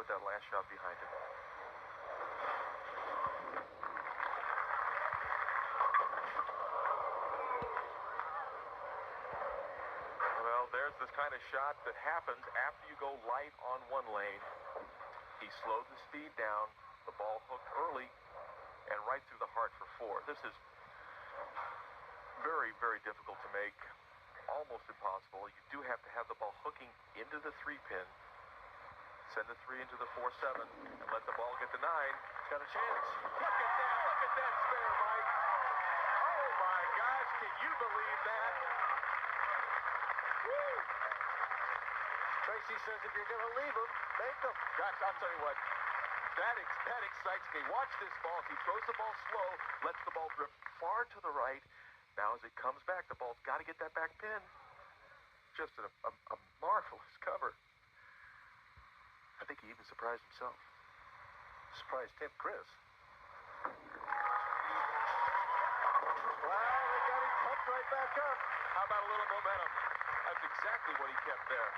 put that last shot behind him. Well, there's this kind of shot that happens after you go light on one lane. He slowed the speed down. The ball hooked early and right through the heart for 4. This is very, very difficult to make. Almost impossible. You do have to have the ball hooking into the 3-pin. Send the 3 into the 4-7 and let the ball get to 9. It's got a chance. Look at that spare, Mike. Oh my gosh, can you believe that? Woo! Tracy says if you're going to leave him, make him. Gosh, I'll tell you what. That excites me. Watch this ball. He throws the ball slow, lets the ball drift far to the right. Now as it comes back, the ball's got to get that back pin. Just a marvelous cover. I think he even surprised himself. Surprised him, Chris. Wow, they got him pumped right back up. How about a little momentum? That's exactly what he kept there.